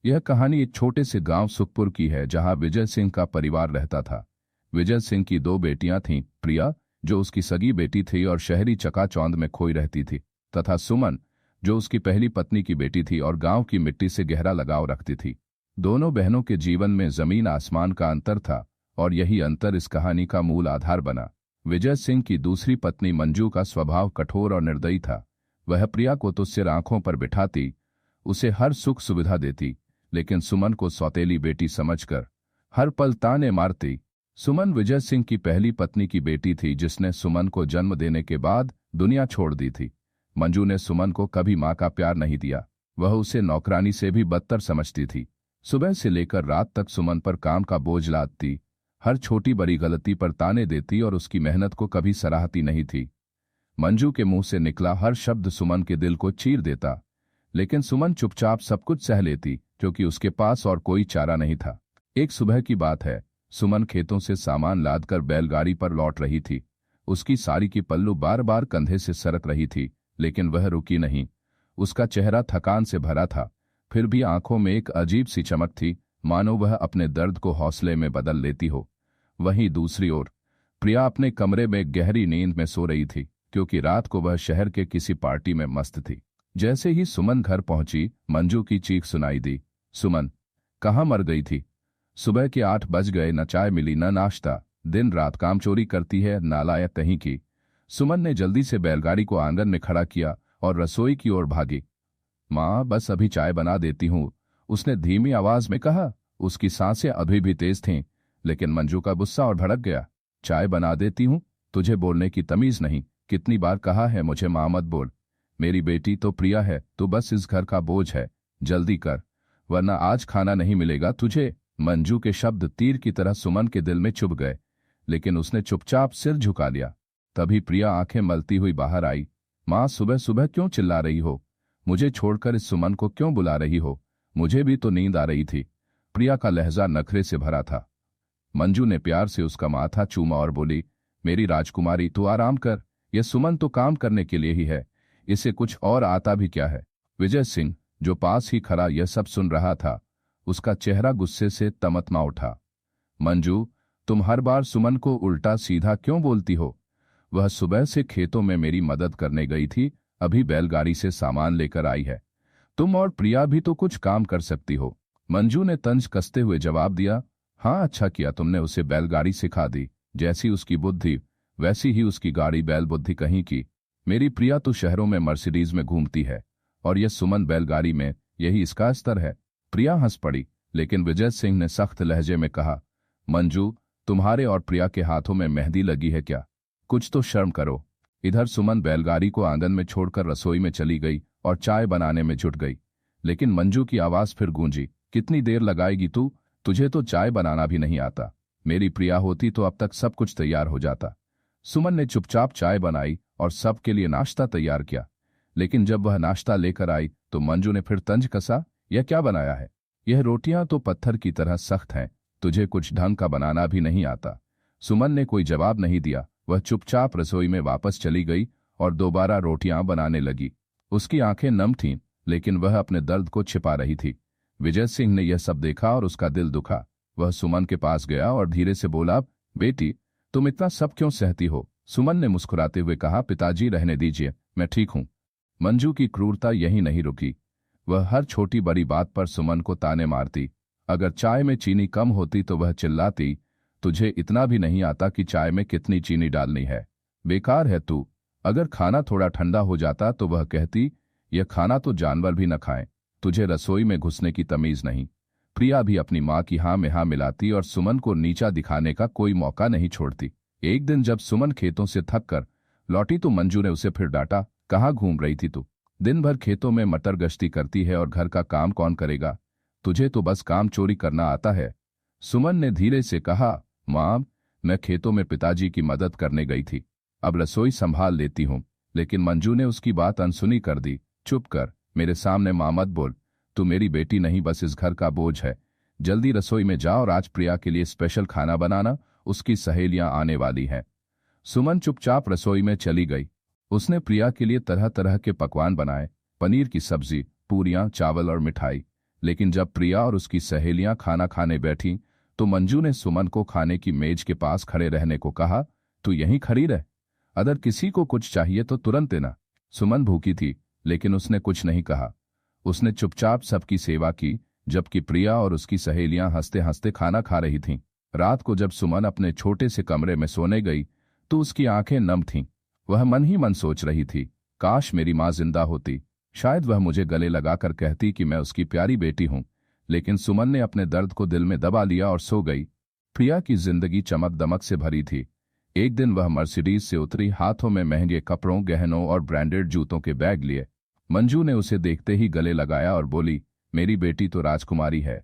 यह कहानी एक छोटे से गांव सुखपुर की है जहां विजय सिंह का परिवार रहता था। विजय सिंह की दो बेटियां थीं, प्रिया जो उसकी सगी बेटी थी और शहरी चकाचौंध में खोई रहती थी, तथा सुमन जो उसकी पहली पत्नी की बेटी थी और गांव की मिट्टी से गहरा लगाव रखती थी। दोनों बहनों के जीवन में जमीन आसमान का अंतर था और यही अंतर इस कहानी का मूल आधार बना। विजय सिंह की दूसरी पत्नी मंजू का स्वभाव कठोर और निर्दयी था। वह प्रिया को तो सिर आंखों पर बिठाती, उसे हर सुख सुविधा देती, लेकिन सुमन को सौतेली बेटी समझकर हर पल ताने मारती। सुमन विजय सिंह की पहली पत्नी की बेटी थी जिसने सुमन को जन्म देने के बाद दुनिया छोड़ दी थी। मंजू ने सुमन को कभी मां का प्यार नहीं दिया, वह उसे नौकरानी से भी बदतर समझती थी। सुबह से लेकर रात तक सुमन पर काम का बोझ लादती, हर छोटी बड़ी गलती पर ताने देती और उसकी मेहनत को कभी सराहती नहीं थी। मंजू के मुंह से निकला हर शब्द सुमन के दिल को चीर देता, लेकिन सुमन चुपचाप सब कुछ सह लेती क्योंकि उसके पास और कोई चारा नहीं था। एक सुबह की बात है, सुमन खेतों से सामान लादकर बैलगाड़ी पर लौट रही थी। उसकी साड़ी की पल्लू बार बार कंधे से सरक रही थी, लेकिन वह रुकी नहीं। उसका चेहरा थकान से भरा था, फिर भी आंखों में एक अजीब सी चमक थी, मानो वह अपने दर्द को हौसले में बदल लेती हो। वहीं दूसरी ओर प्रिया अपने कमरे में गहरी नींद में सो रही थी, क्योंकि रात को वह शहर के किसी पार्टी में मस्त थी। जैसे ही सुमन घर पहुंची, मंजू की चीख सुनाई दी, सुमन कहाँ मर गई थी? सुबह के 8 बज गए, न चाय मिली न नाश्ता, दिन रात काम चोरी करती है, नालायक कहीं की। सुमन ने जल्दी से बैलगाड़ी को आंगन में खड़ा किया और रसोई की ओर भागी। माँ बस अभी चाय बना देती हूँ, उसने धीमी आवाज में कहा। उसकी सांसें अभी भी तेज थीं, लेकिन मंजू का गुस्सा और भड़क गया। चाय बना देती हूँ? तुझे बोलने की तमीज नहीं? कितनी बार कहा है मुझे माँ मत बोल। मेरी बेटी तो प्रिया है, तू बस इस घर का बोझ है, जल्दी कर वरना आज खाना नहीं मिलेगा तुझे। मंजू के शब्द तीर की तरह सुमन के दिल में चुभ गए, लेकिन उसने चुपचाप सिर झुका लिया। तभी प्रिया आंखें मलती हुई बाहर आई। माँ सुबह सुबह क्यों चिल्ला रही हो? मुझे छोड़कर इस सुमन को क्यों बुला रही हो? मुझे भी तो नींद आ रही थी। प्रिया का लहजा नखरे से भरा था। मंजू ने प्यार से उसका माथा चूमा और बोली, मेरी राजकुमारी तू आराम कर, यह सुमन तो काम करने के लिए ही है, इसे कुछ और आता भी क्या है। विजय सिंह जो पास ही खड़ा यह सब सुन रहा था, उसका चेहरा गुस्से से तमतमा उठा। मंजू, तुम हर बार सुमन को उल्टा सीधा क्यों बोलती हो? वह सुबह से खेतों में मेरी मदद करने गई थी, अभी बैलगाड़ी से सामान लेकर आई है। तुम और प्रिया भी तो कुछ काम कर सकती हो। मंजू ने तंज कसते हुए जवाब दिया, हाँ अच्छा किया तुमने उसे बैलगाड़ी सिखा दी। जैसी उसकी बुद्धि वैसी ही उसकी गाड़ी, बैल बुद्धि कहीं की। मेरी प्रिया तो शहरों में मर्सिडीज में घूमती है और यह सुमन बैलगाड़ी में, यही इसका स्तर है। प्रिया हंस पड़ी, लेकिन विजय सिंह ने सख्त लहजे में कहा, मंजू तुम्हारे और प्रिया के हाथों में मेहंदी लगी है क्या? कुछ तो शर्म करो। इधर सुमन बैलगाड़ी को आंगन में छोड़कर रसोई में चली गई और चाय बनाने में जुट गई, लेकिन मंजू की आवाज फिर गूंजी, कितनी देर लगाएगी तू? तुझे तो चाय बनाना भी नहीं आता। मेरी प्रिया होती तो अब तक सब कुछ तैयार हो जाता। सुमन ने चुपचाप चाय बनाई और सबके लिए नाश्ता तैयार किया, लेकिन जब वह नाश्ता लेकर आई तो मंजू ने फिर तंज कसा, यह क्या बनाया है? यह रोटियां तो पत्थर की तरह सख्त हैं, तुझे कुछ ढंग का बनाना भी नहीं आता। सुमन ने कोई जवाब नहीं दिया, वह चुपचाप रसोई में वापस चली गई और दोबारा रोटियां बनाने लगी। उसकी आंखें नम थीं, लेकिन वह अपने दर्द को छिपा रही थी। विजय सिंह ने यह सब देखा और उसका दिल दुखा। वह सुमन के पास गया और धीरे से बोला, बेटी तुम इतना सब क्यों सहती हो? सुमन ने मुस्कुराते हुए कहा, पिताजी रहने दीजिए, मैं ठीक हूं। मंजू की क्रूरता यहीं नहीं रुकी, वह हर छोटी बड़ी बात पर सुमन को ताने मारती। अगर चाय में चीनी कम होती तो वह चिल्लाती, तुझे इतना भी नहीं आता कि चाय में कितनी चीनी डालनी है? बेकार है तू। अगर खाना थोड़ा ठंडा हो जाता तो वह कहती, यह खाना तो जानवर भी न खाएं, तुझे रसोई में घुसने की तमीज नहीं। प्रिया भी अपनी माँ की हाँ में हाँ मिलाती और सुमन को नीचा दिखाने का कोई मौका नहीं छोड़ती। एक दिन जब सुमन खेतों से थक कर लौटी तो मंजू ने उसे फिर डांटा, कहाँ घूम रही थी तू? दिन भर खेतों में मटर गश्ती करती है और घर का काम कौन करेगा? तुझे तो बस काम चोरी करना आता है। सुमन ने धीरे से कहा, माँ मैं खेतों में पिताजी की मदद करने गई थी, अब रसोई संभाल लेती हूँ। लेकिन मंजू ने उसकी बात अनसुनी कर दी, चुप कर, मेरे सामने माँ मत बोल, तू मेरी बेटी नहीं बस इस घर का बोझ है। जल्दी रसोई में जा और आज प्रिया के लिए स्पेशल खाना बनाना, उसकी सहेलियां आने वाली हैं। सुमन चुपचाप रसोई में चली गई। उसने प्रिया के लिए तरह तरह के पकवान बनाए, पनीर की सब्जी, पूरियां, चावल और मिठाई। लेकिन जब प्रिया और उसकी सहेलियां खाना खाने बैठी तो मंजू ने सुमन को खाने की मेज के पास खड़े रहने को कहा। तू यहीं खड़ी रह, अगर किसी को कुछ चाहिए तो तुरंत देना। सुमन भूखी थी, लेकिन उसने कुछ नहीं कहा। उसने चुपचाप सबकी सेवा की, जबकि प्रिया और उसकी सहेलियां हंसते हंसते खाना खा रही थीं। रात को जब सुमन अपने छोटे से कमरे में सोने गई तो उसकी आंखें नम थीं। वह मन ही मन सोच रही थी, काश मेरी माँ जिंदा होती, शायद वह मुझे गले लगाकर कहती कि मैं उसकी प्यारी बेटी हूं। लेकिन सुमन ने अपने दर्द को दिल में दबा लिया और सो गई। प्रिया की जिंदगी चमक दमक से भरी थी। एक दिन वह मर्सिडीज से उतरी, हाथों में महंगे कपड़ों, गहनों और ब्रांडेड जूतों के बैग लिए। मंजू ने उसे देखते ही गले लगाया और बोली, मेरी बेटी तो राजकुमारी है,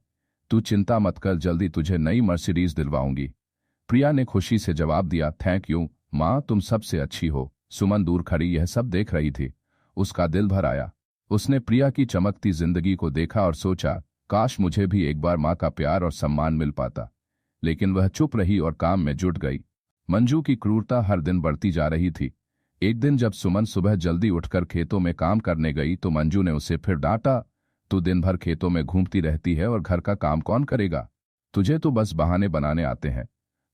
तू चिंता मत कर, जल्दी तुझे नई मर्सिडीज दिलवाऊंगी। प्रिया ने खुशी से जवाब दिया, थैंक यू माँ, तुम सबसे अच्छी हो। सुमन दूर खड़ी यह सब देख रही थी। उसका दिल भर आया। उसने प्रिया की चमकती जिंदगी को देखा और सोचा, काश मुझे भी एक बार माँ का प्यार और सम्मान मिल पाता। लेकिन वह चुप रही और काम में जुट गई। मंजू की क्रूरता हर दिन बढ़ती जा रही थी। एक दिन जब सुमन सुबह जल्दी उठकर खेतों में काम करने गई तो मंजू ने उसे फिर डांटा, तू दिन भर खेतों में घूमती रहती है और घर का काम कौन करेगा? तुझे तो बस बहाने बनाने आते हैं।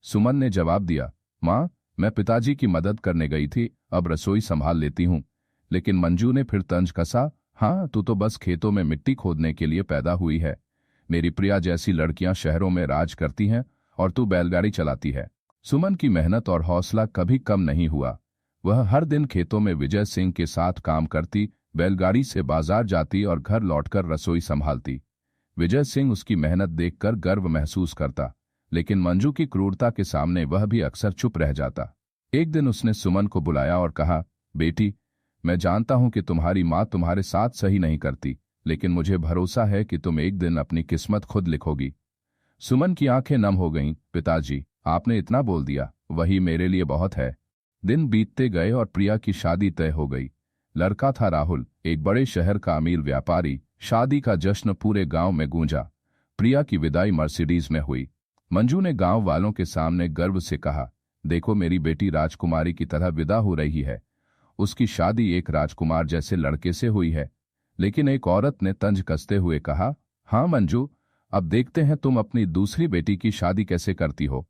सुमन ने जवाब दिया, माँ, मैं पिताजी की मदद करने गई थी, अब रसोई संभाल लेती हूँ। लेकिन मंजू ने फिर तंज कसा, हाँ, तू तो बस खेतों में मिट्टी खोदने के लिए पैदा हुई है। मेरी प्रिया जैसी लड़कियां शहरों में राज करती हैं और तू बैलगाड़ी चलाती है। सुमन की मेहनत और हौसला कभी कम नहीं हुआ। वह हर दिन खेतों में विजय सिंह के साथ काम करती, बैलगाड़ी से बाजार जाती और घर लौटकर रसोई संभालती। विजय सिंह उसकी मेहनत देखकर गर्व महसूस करता, लेकिन मंजू की क्रूरता के सामने वह भी अक्सर चुप रह जाता। एक दिन उसने सुमन को बुलाया और कहा, बेटी, मैं जानता हूं कि तुम्हारी माँ तुम्हारे साथ सही नहीं करती, लेकिन मुझे भरोसा है कि तुम एक दिन अपनी किस्मत खुद लिखोगी। सुमन की आंखें नम हो गईं। पिताजी, आपने इतना बोल दिया, वही मेरे लिए बहुत है। दिन बीतते गए और प्रिया की शादी तय हो गई। लड़का था राहुल, एक बड़े शहर का अमीर व्यापारी। शादी का जश्न पूरे गांव में गूंजा। प्रिया की विदाई मर्सिडीज में हुई। मंजू ने गांव वालों के सामने गर्व से कहा, देखो, मेरी बेटी राजकुमारी की तरह विदा हो रही है। उसकी शादी एक राजकुमार जैसे लड़के से हुई है। लेकिन एक औरत ने तंज कसते हुए कहा, हाँ मंजू, अब देखते हैं तुम अपनी दूसरी बेटी की शादी कैसे करती हो।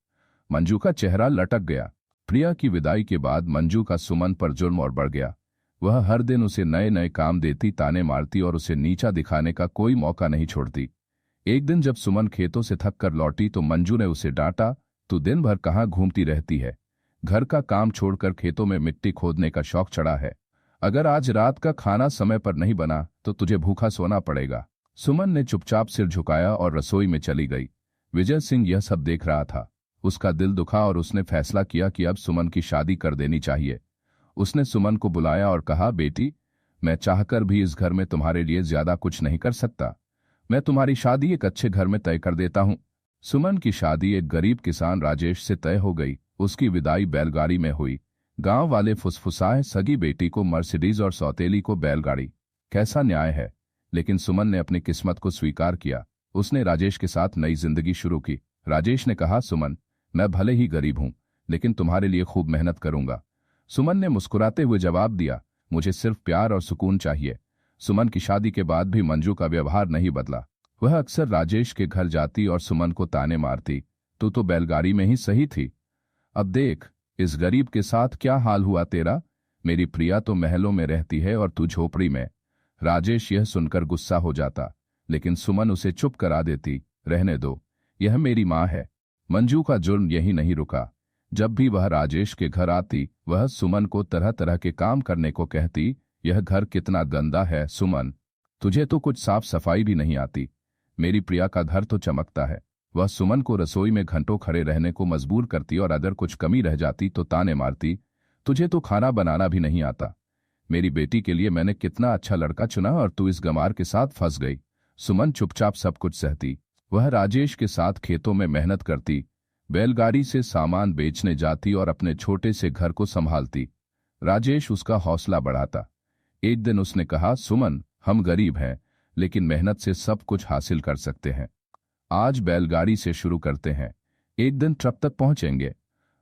मंजू का चेहरा लटक गया। प्रिया की विदाई के बाद मंजू का सुमन पर जुर्म और बढ़ गया। वह हर दिन उसे नए नए काम देती, ताने मारती और उसे नीचा दिखाने का कोई मौका नहीं छोड़ती। एक दिन जब सुमन खेतों से थक कर लौटी तो मंजू ने उसे डांटा, तू दिन भर कहाँ घूमती रहती है? घर का काम छोड़कर खेतों में मिट्टी खोदने का शौक चढ़ा है। अगर आज रात का खाना समय पर नहीं बना तो तुझे भूखा सोना पड़ेगा। सुमन ने चुपचाप सिर झुकाया और रसोई में चली गई। विजय सिंह यह सब देख रहा था। उसका दिल दुखा और उसने फैसला किया कि अब सुमन की शादी कर देनी चाहिए। उसने सुमन को बुलाया और कहा, बेटी, मैं चाहकर भी इस घर में तुम्हारे लिए ज्यादा कुछ नहीं कर सकता। मैं तुम्हारी शादी एक अच्छे घर में तय कर देता हूं। सुमन की शादी एक गरीब किसान राजेश से तय हो गई। उसकी विदाई बैलगाड़ी में हुई। गांव वाले फुसफुसाए, सगी बेटी को मर्सिडीज और सौतेली को बैलगाड़ी। कैसा न्याय है? लेकिन सुमन ने अपनी किस्मत को स्वीकार किया। उसने राजेश के साथ नई जिंदगी शुरू की। राजेश ने कहा, सुमन, मैं भले ही गरीब हूं, लेकिन तुम्हारे लिए खूब मेहनत करूंगा। सुमन ने मुस्कुराते हुए जवाब दिया, मुझे सिर्फ प्यार और सुकून चाहिए। सुमन की शादी के बाद भी मंजू का व्यवहार नहीं बदला। वह अक्सर राजेश के घर जाती और सुमन को ताने मारती, तू तो बैलगाड़ी में ही सही थी। अब देख, इस गरीब के साथ क्या हाल हुआ तेरा। मेरी प्रिया तो महलों में रहती है और तू झोपड़ी में। राजेश यह सुनकर गुस्सा हो जाता, लेकिन सुमन उसे चुप करा देती, रहने दो, यह मेरी माँ है। मंजू का जुर्म यही नहीं रुका। जब भी वह राजेश के घर आती, वह सुमन को तरह तरह के काम करने को कहती। यह घर कितना गंदा है सुमन, तुझे तो कुछ साफ सफाई भी नहीं आती। मेरी प्रिया का घर तो चमकता है। वह सुमन को रसोई में घंटों खड़े रहने को मजबूर करती और अगर कुछ कमी रह जाती तो ताने मारती, तुझे तो खाना बनाना भी नहीं आता। मेरी बेटी के लिए मैंने कितना अच्छा लड़का चुना और तू इस गंवार के साथ फंस गई। सुमन चुपचाप सब कुछ सहती। वह राजेश के साथ खेतों में मेहनत करती, बैलगाड़ी से सामान बेचने जाती और अपने छोटे से घर को संभालती। राजेश उसका हौसला बढ़ाता। एक दिन उसने कहा, सुमन, हम गरीब हैं, लेकिन मेहनत से सब कुछ हासिल कर सकते हैं। आज बैलगाड़ी से शुरू करते हैं, एक दिन ट्रक तक पहुंचेंगे।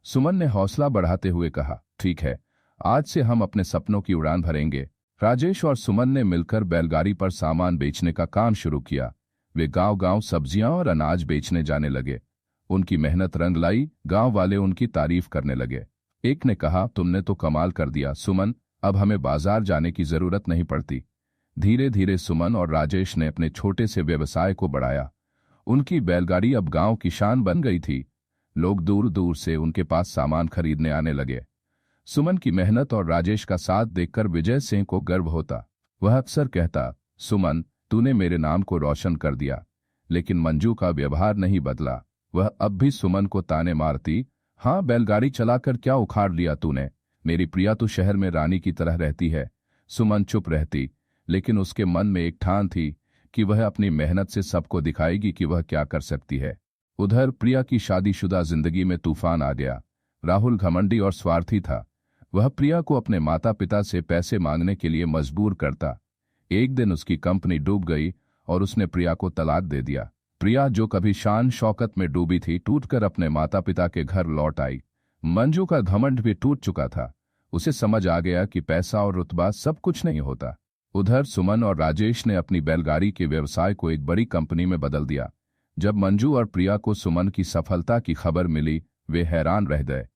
सुमन ने हौसला बढ़ाते हुए कहा, ठीक है, आज से हम अपने सपनों की उड़ान भरेंगे। राजेश और सुमन ने मिलकर बैलगाड़ी पर सामान बेचने का काम शुरू किया। वे गांव-गांव सब्जियां और अनाज बेचने जाने लगे। उनकी मेहनत रंग लाई, गांव वाले उनकी तारीफ करने लगे। एक ने कहा, तुमने तो कमाल कर दिया सुमन, अब हमें बाजार जाने की जरूरत नहीं पड़ती। धीरे धीरे सुमन और राजेश ने अपने छोटे से व्यवसाय को बढ़ाया। उनकी बैलगाड़ी अब गांव की शान बन गई थी। लोग दूर दूर से उनके पास सामान खरीदने आने लगे। सुमन की मेहनत और राजेश का साथ देखकर विजय सिंह को गर्व होता। वह अक्सर कहता, सुमन, तूने मेरे नाम को रोशन कर दिया। लेकिन मंजू का व्यवहार नहीं बदला। वह अब भी सुमन को ताने मारती, हाँ, बैलगाड़ी चलाकर क्या उखाड़ लिया तूने? मेरी प्रिया तो शहर में रानी की तरह रहती है। सुमन चुप रहती, लेकिन उसके मन में एक ठान थी कि वह अपनी मेहनत से सबको दिखाएगी कि वह क्या कर सकती है। उधर प्रिया की शादीशुदा जिंदगी में तूफान आ गया। राहुल घमंडी और स्वार्थी था। वह प्रिया को अपने माता पिता से पैसे मांगने के लिए मजबूर करता। एक दिन उसकी कंपनी डूब गई और उसने प्रिया को तलाक दे दिया। प्रिया, जो कभी शान शौकत में डूबी थी, टूटकर अपने माता पिता के घर लौट आई। मंजू का घमंड भी टूट चुका था। उसे समझ आ गया कि पैसा और रुतबा सब कुछ नहीं होता। उधर सुमन और राजेश ने अपनी बैलगाड़ी के व्यवसाय को एक बड़ी कंपनी में बदल दिया। जब मंजू और प्रिया को सुमन की सफलता की खबर मिली, वे हैरान रह गए।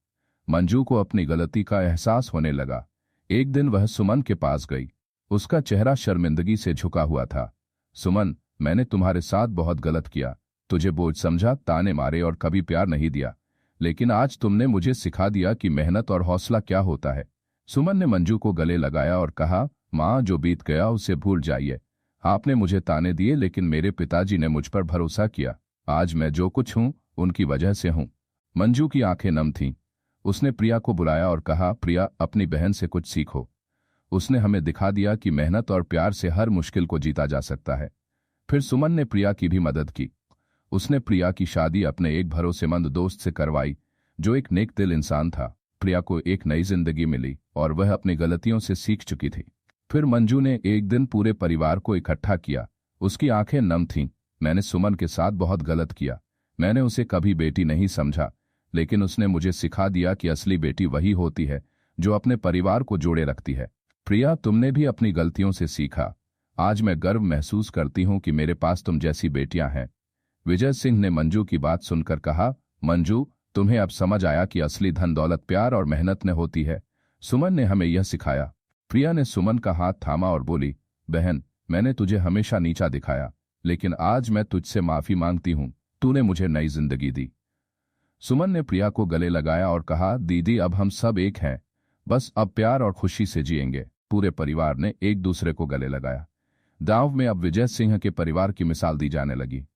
मंजू को अपनी गलती का एहसास होने लगा। एक दिन वह सुमन के पास गई। उसका चेहरा शर्मिंदगी से झुका हुआ था। सुमन, मैंने तुम्हारे साथ बहुत गलत किया। तुझे बोझ समझा, ताने मारे और कभी प्यार नहीं दिया। लेकिन आज तुमने मुझे सिखा दिया कि मेहनत और हौसला क्या होता है। सुमन ने मंजू को गले लगाया और कहा, माँ, जो बीत गया उसे भूल जाइए। आपने मुझे ताने दिए, लेकिन मेरे पिताजी ने मुझ पर भरोसा किया। आज मैं जो कुछ हूं, उनकी वजह से हूं। मंजू की आंखें नम थीं। उसने प्रिया को बुलाया और कहा, प्रिया, अपनी बहन से कुछ सीखो। उसने हमें दिखा दिया कि मेहनत और प्यार से हर मुश्किल को जीता जा सकता है। फिर सुमन ने प्रिया की भी मदद की। उसने प्रिया की शादी अपने एक भरोसेमंद दोस्त से करवाई, जो एक नेक दिल इंसान था। प्रिया को एक नई जिंदगी मिली और वह अपनी गलतियों से सीख चुकी थी। फिर मंजू ने एक दिन पूरे परिवार को इकट्ठा किया। उसकी आंखें नम थीं। मैंने सुमन के साथ बहुत गलत किया। मैंने उसे कभी बेटी नहीं समझा, लेकिन उसने मुझे सिखा दिया कि असली बेटी वही होती है जो अपने परिवार को जोड़े रखती है। प्रिया, तुमने भी अपनी गलतियों से सीखा। आज मैं गर्व महसूस करती हूं कि मेरे पास तुम जैसी बेटियां हैं। विजय सिंह ने मंजू की बात सुनकर कहा, मंजू, तुम्हें अब समझ आया कि असली धन दौलत प्यार और मेहनत में होती है। सुमन ने हमें यह सिखाया। प्रिया ने सुमन का हाथ थामा और बोली, बहन, मैंने तुझे हमेशा नीचा दिखाया, लेकिन आज मैं तुझसे माफी मांगती हूं। तूने मुझे नई जिंदगी दी। सुमन ने प्रिया को गले लगाया और कहा, दीदी, अब हम सब एक हैं। बस अब प्यार और खुशी से जिएंगे। पूरे परिवार ने एक दूसरे को गले लगाया। गांव में अब विजय सिंह के परिवार की मिसाल दी जाने लगी।